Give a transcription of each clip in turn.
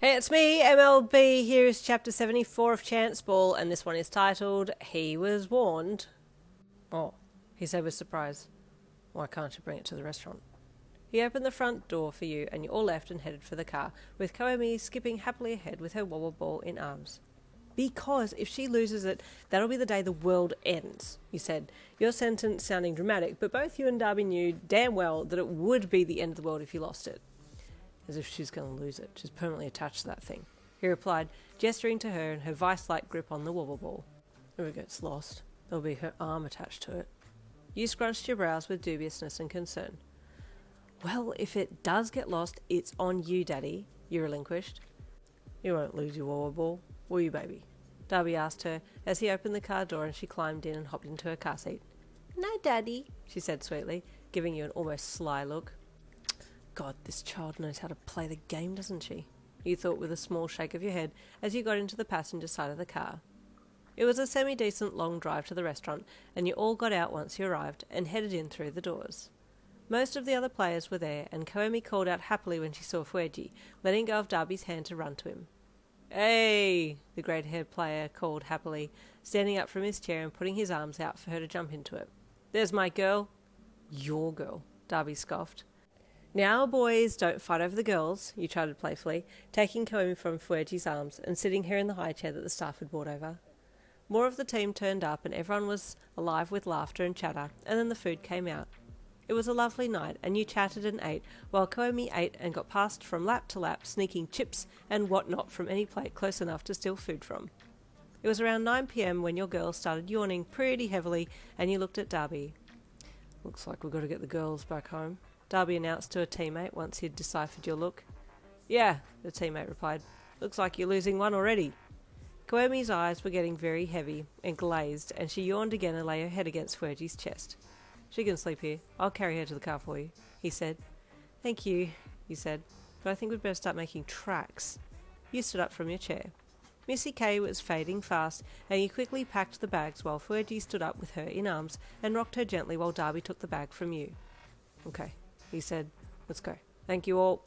Hey, it's me, MLB. Here is chapter 74 of Chance Ball, and this one is titled, He Was Warned. Oh, he said with surprise. Why can't you bring it to the restaurant? He opened the front door for you, and you all left and headed for the car, with Koemi skipping happily ahead with her wobble ball in arms. Because if she loses it, that'll be the day the world ends, you said, your sentence sounding dramatic, but both you and Dabi knew damn well that it would be the end of the world if you lost it. As if she's going to lose it. She's permanently attached to that thing. He replied, gesturing to her and her vice-like grip on the wobble ball. If it gets lost, there'll be her arm attached to it. You scrunched your brows with dubiousness and concern. Well, if it does get lost, it's on you, Daddy, you relinquished. You won't lose your wobble ball, will you, baby? Dabi asked her as he opened the car door and she climbed in and hopped into her car seat. No, Daddy, she said sweetly, giving you an almost sly look. God, this child knows how to play the game, doesn't she? You thought with a small shake of your head as you got into the passenger side of the car. It was a semi-decent long drive to the restaurant, and you all got out once you arrived and headed in through the doors. Most of the other players were there, and Koemi called out happily when she saw Fueji, letting go of Dabi's hand to run to him. Hey, the grey-haired player called happily, standing up from his chair and putting his arms out for her to jump into it. There's my girl. Your girl, Dabi scoffed. Now, boys, don't fight over the girls, you chided playfully, taking Koemi from Fueji's arms and sitting her in the high chair that the staff had brought over. More of the team turned up and everyone was alive with laughter and chatter, and then the food came out. It was a lovely night, and you chatted and ate, while Koemi ate and got passed from lap to lap, sneaking chips and whatnot from any plate close enough to steal food from. It was around 9 p.m. when your girls started yawning pretty heavily, and you looked at Dabi. Looks like we've got to get the girls back home, Dabi announced to a teammate once he'd deciphered your look. Yeah, the teammate replied. Looks like you're losing one already. Koemi's eyes were getting very heavy and glazed, and she yawned again and lay her head against Fueji's chest. She can sleep here. I'll carry her to the car for you, he said. Thank you, you said, but I think we'd better start making tracks. You stood up from your chair. Missy K was fading fast, and you quickly packed the bags while Fueji stood up with her in arms and rocked her gently while Dabi took the bag from you. Okay, he said. Let's go. Thank you all.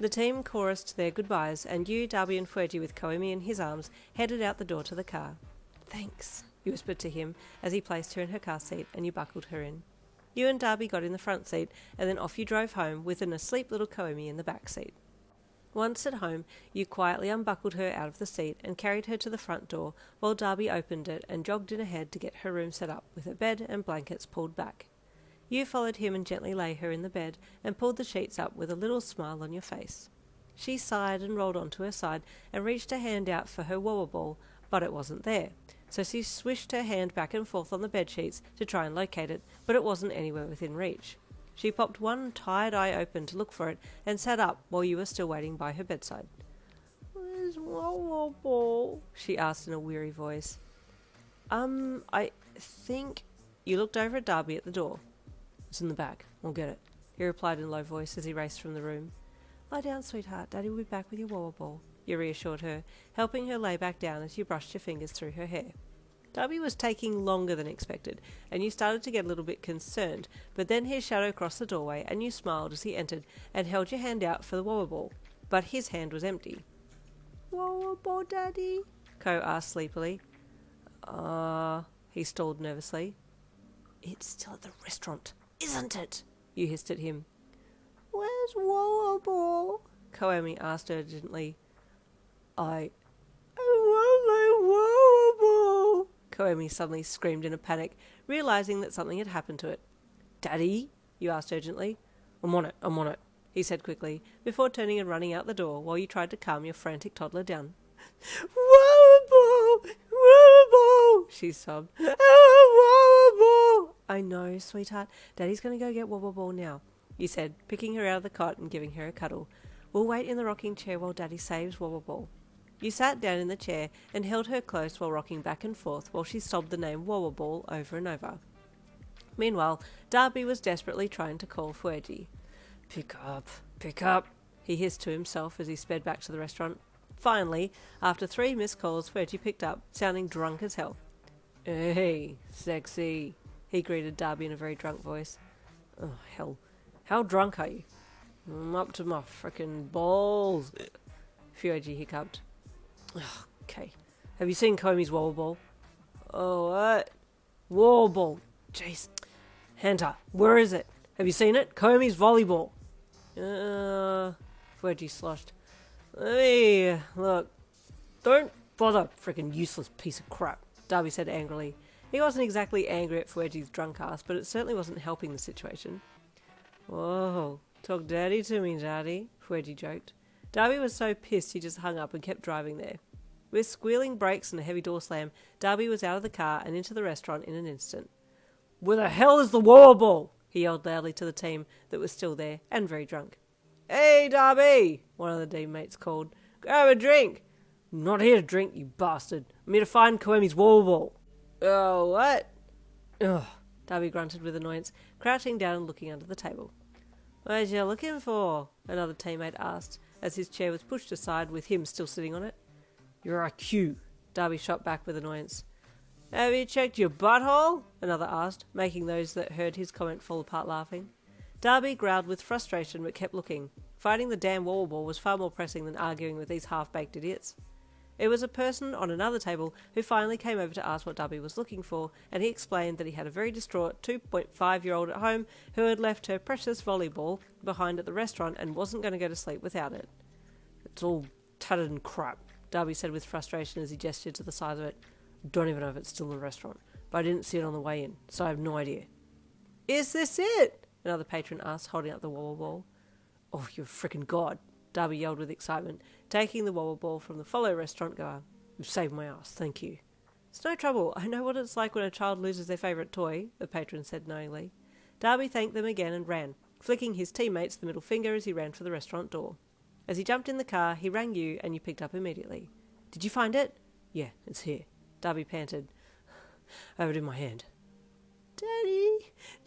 The team chorused their goodbyes, and you, Dabi and Fueji with Koemi in his arms, headed out the door to the car. Thanks, you whispered to him as he placed her in her car seat and you buckled her in. You and Dabi got in the front seat, and then off you drove home with an asleep little Koemi in the back seat. Once at home, you quietly unbuckled her out of the seat and carried her to the front door while Dabi opened it and jogged in ahead to get her room set up with her bed and blankets pulled back. You followed him and gently lay her in the bed and pulled the sheets up with a little smile on your face. She sighed and rolled onto her side and reached a hand out for her wobble ball, but it wasn't there. So she swished her hand back and forth on the bed sheets to try and locate it, but it wasn't anywhere within reach. She popped one tired eye open to look for it and sat up while you were still waiting by her bedside. Where's wobble ball? She asked in a weary voice. I think... You looked over at Dabi at the door. It's in the bag. I'll get it, he replied in a low voice as he raced from the room. Lie down, sweetheart. Daddy will be back with your wobble ball, you reassured her, helping her lay back down as you brushed your fingers through her hair. Dabi was taking longer than expected, and you started to get a little bit concerned, but then his shadow crossed the doorway and you smiled as he entered and held your hand out for the wobble ball, but his hand was empty. Wobble ball, Daddy? Ko asked sleepily. He stalled nervously. It's still at the restaurant, isn't it? You hissed at him. Where's wobble ball? Koemi asked urgently. I want my wobble ball, Koemi suddenly screamed in a panic, realizing that something had happened to it. Daddy? You asked urgently. I'm on it, he said quickly, before turning and running out the door while you tried to calm your frantic toddler down. Wobble ball, she sobbed. Wobble ball. I know, sweetheart. Daddy's going to go get wobble ball now, you said, picking her out of the cot and giving her a cuddle. We'll wait in the rocking chair while Daddy saves wobble ball. You sat down in the chair and held her close while rocking back and forth while she sobbed the name wobble ball over and over. Meanwhile, Dabi was desperately trying to call Fueji. Pick up, he hissed to himself as he sped back to the restaurant. Finally, after 3 missed calls, Fueji picked up, sounding drunk as hell. Hey, sexy, he greeted Dabi in a very drunk voice. Oh, hell. How drunk are you? I'm up to my frickin' balls. Fueji hiccuped. Okay. Have you seen Koemi's wobble? Oh, what? Wobble. Jeez. Hunter, where is it? Have you seen it? Koemi's volleyball. Fueji sloshed. Hey, look. Don't bother, frickin' useless piece of crap, Dabi said angrily. He wasn't exactly angry at Fueji's drunk ass, but it certainly wasn't helping the situation. Whoa, talk dirty to me, Daddy, Fueji joked. Dabi was so pissed he just hung up and kept driving there. With squealing brakes and a heavy door slam, Dabi was out of the car and into the restaurant in an instant. Where the hell is the wobble? He yelled loudly to the team that was still there and very drunk. Hey, Dabi, one of the teammates called. Grab a drink. I'm not here to drink, you bastard. I'm here to find Koemi's wobble. Oh, what? Ugh, Dabi grunted with annoyance, crouching down and looking under the table. What you looking for? Another teammate asked, as his chair was pushed aside with him still sitting on it. You're a Q, Dabi shot back with annoyance. Have you checked your butthole? Another asked, making those that heard his comment fall apart laughing. Dabi growled with frustration but kept looking. Finding the damn wobble was far more pressing than arguing with these half-baked idiots. It was a person on another table who finally came over to ask what Dabi was looking for, and he explained that he had a very distraught 2.5-year-old at home who had left her precious volleyball behind at the restaurant and wasn't going to go to sleep without it. It's all tattered and crap, Dabi said with frustration as he gestured to the side of it. Don't even know if it's still in the restaurant, but I didn't see it on the way in, so I have no idea. Is this it? Another patron asked, holding up the wobble ball. Oh, you're a frickin' god, Dabi yelled with excitement, taking the wobble ball from the fellow restaurant goer. You've saved my ass, thank you. It's no trouble. I know what it's like when a child loses their favourite toy, the patron said knowingly. Dabi thanked them again and ran, flicking his teammates the middle finger as he ran for the restaurant door. As he jumped in the car, he rang you and you picked up immediately. Did you find it? Yeah, it's here, Dabi panted. I have it in my hand. Daddy,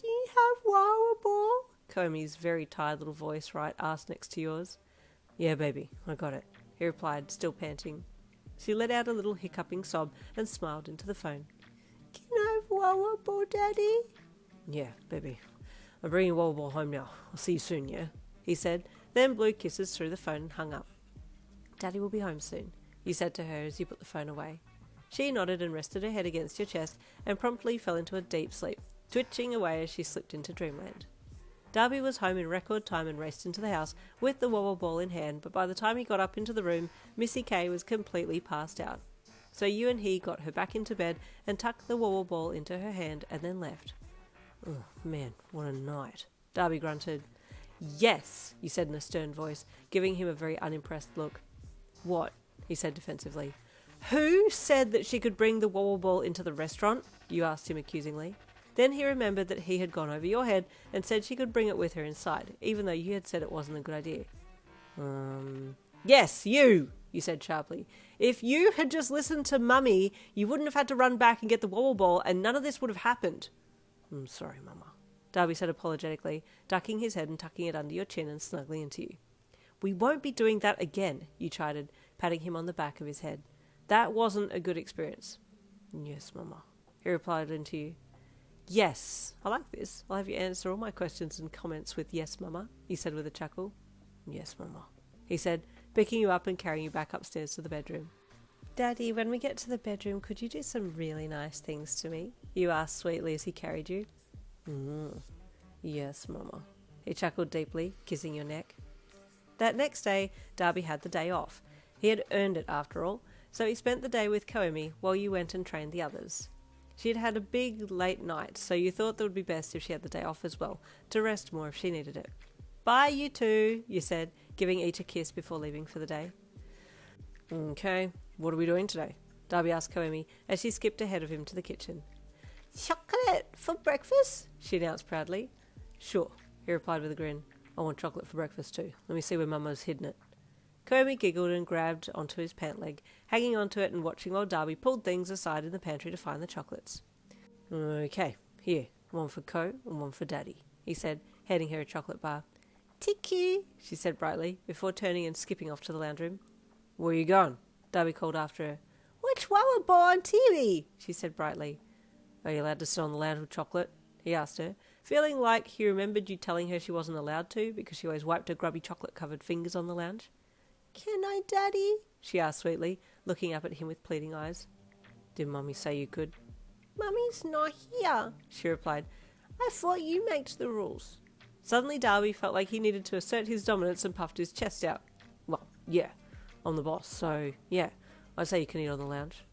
do you have wobble? Koemi's very tired little voice asked next to yours. Yeah, baby, I got it, he replied, still panting. She let out a little hiccuping sob and smiled into the phone. Can I have wobble, Daddy? Yeah, baby. I'm bringing wobble home now. I'll see you soon, yeah? He said, then blew kisses through the phone and hung up. Daddy will be home soon, you said to her as you put the phone away. She nodded and rested her head against your chest and promptly fell into a deep sleep, twitching away as she slipped into dreamland. Dabi was home in record time and raced into the house with the wobble ball in hand, but by the time he got up into the room, Missy K was completely passed out. So you and he got her back into bed and tucked the wobble ball into her hand and then left. Oh, man, what a night, Dabi grunted. Yes, you said in a stern voice, giving him a very unimpressed look. What? He said defensively. Who said that she could bring the wobble ball into the restaurant? You asked him accusingly. Then he remembered that he had gone over your head and said she could bring it with her inside, even though you had said it wasn't a good idea. Yes, you said sharply. If you had just listened to Mummy, you wouldn't have had to run back and get the wobble ball, and none of this would have happened. I'm sorry, Mama, Dabi said apologetically, ducking his head and tucking it under your chin and snuggling into you. We won't be doing that again, you chided, patting him on the back of his head. That wasn't a good experience. Yes, Mama, he replied into you. Yes, I like this. I'll have you answer all my questions and comments with yes, Mama, he said with a chuckle. Yes, Mama, he said, picking you up and carrying you back upstairs to the bedroom. Daddy, when we get to the bedroom, could you do some really nice things to me? You asked sweetly as he carried you. Yes, Mama, he chuckled deeply, kissing your neck. That next day, Dabi had the day off. He had earned it after all, so he spent the day with Koemi while you went and trained the others. She had had a big late night, so you thought that would be best if she had the day off as well, to rest more if she needed it. Bye, you two, you said, giving each a kiss before leaving for the day. Okay, what are we doing today? Dabi asked Koemi as she skipped ahead of him to the kitchen. Chocolate for breakfast? She announced proudly. Sure, he replied with a grin. I want chocolate for breakfast too. Let me see where Mama's hidden it. Koemi giggled and grabbed onto his pant leg, hanging onto it and watching while Dabi pulled things aside in the pantry to find the chocolates. Okay, here, one for Ko and one for Daddy, he said, handing her a chocolate bar. Tiki, she said brightly, before turning and skipping off to the lounge room. Where are you going? Dabi called after her. Which wobble on TV? She said brightly. Are you allowed to sit on the lounge with chocolate? He asked her, feeling like he remembered you telling her she wasn't allowed to because she always wiped her grubby chocolate-covered fingers on the lounge. Can I, Daddy? She asked sweetly, looking up at him with pleading eyes. Did Mummy say you could? Mummy's not here, she replied. I thought you made the rules. Suddenly Dabi felt like he needed to assert his dominance and puffed his chest out. Well, yeah, I'm the boss, so yeah, I'd say you can eat on the lounge.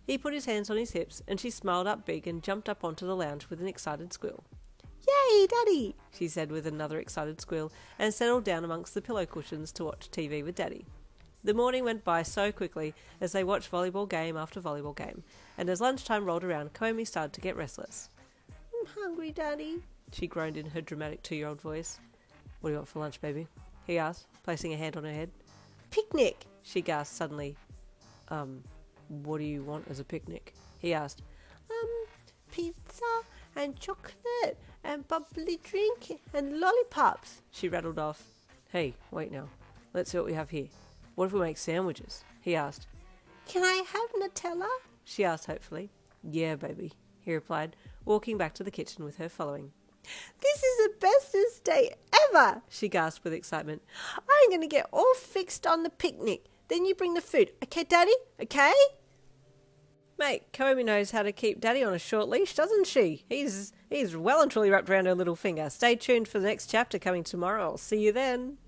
He put his hands on his hips and she smiled up big and jumped up onto the lounge with an excited squeal. Yay, Daddy, she said with another excited squeal and settled down amongst the pillow cushions to watch TV with Daddy. The morning went by so quickly as they watched volleyball game after volleyball game, and as lunchtime rolled around, Koemi started to get restless. I'm hungry, Daddy, she groaned in her dramatic 2-year-old voice. What do you want for lunch, baby? He asked, placing a hand on her head. Picnic, she gasped suddenly. What do you want as a picnic? He asked. Pizza and chocolate and bubbly drink and lollipops, she rattled off. Hey, wait now. Let's see what we have here. What if we make sandwiches? He asked. Can I have Nutella? She asked hopefully. Yeah, baby, he replied, walking back to the kitchen with her following. This is the bestest day ever, she gasped with excitement. I'm going to get all fixed on the picnic. Then you bring the food. Okay, Daddy? Okay? Mate, Koemi knows how to keep Daddy on a short leash, doesn't she? He's well and truly wrapped around her little finger. Stay tuned for the next chapter coming tomorrow. I'll see you then.